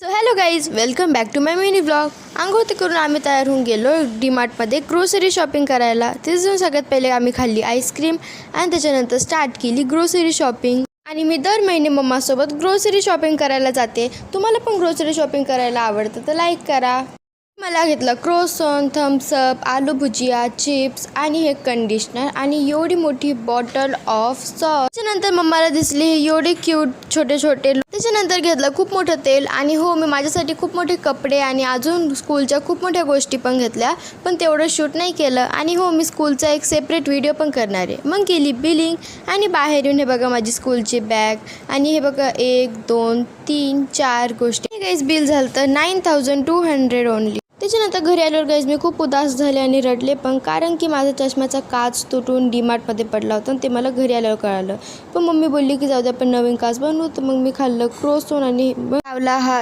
So hello guys, welcome back to my mini blog. आंघोळ करून आम्ही तयार होऊन गेलो डीमार्टमध्ये ग्रोसरी शॉपिंग करायला. तिथे जाऊन सगळ्यात पहिले आम्ही खाल्ली आईस्क्रीम आणि त्याच्यानंतर स्टार्ट केली ग्रोसरी शॉपिंग. आणि मी दर महिने मम्मासोबत ग्रोसरी शॉपिंग करायला जाते. तुम्हाला पण ग्रोसरी शॉपिंग करायला आवडतं तर लाईक करा. मला घेतलं क्रोसॉन, थम्सअप, आलू भुजिया, चिप्स आणि हे कंडिशनर आणि एवढी मोठी बॉटल ऑफ सॉस. त्याच्यानंतर मम्माला दिसले हे एवढे क्यूट छोटे छोटे. त्याच्यानंतर घेतलं खूप मोठं तेल आणि हो मी माझ्यासाठी खूप मोठे कपडे आणि अजून स्कूलच्या खूप मोठ्या गोष्टी पण घेतल्या, पण तेवढं शूट नाही केलं. आणि हो मी स्कूलचा एक सेपरेट व्हिडिओ पण करणार आहे. मग केली बिलिंग आणि बाहेर येऊन हे बघा माझी स्कूलची बॅग आणि हे बघा 1 2 3 4 गोष्टी. गाईज बिल झालं तर 9200 ओनली. त्याच्यानंतर घरी आल्यावर गाईज मी खूप उदास झाले आणि रडले पण, कारण की माझा चष्म्याचा काच तुटून डीमार्टमध्ये पडला होता आणि ते मला घरी आल्यावर कळालं. पण मम्मी बोलली की जाऊ दे आपण नवीन काच बनवू. तर मग मी खाल्लं क्रोसॉन आणि लावला हा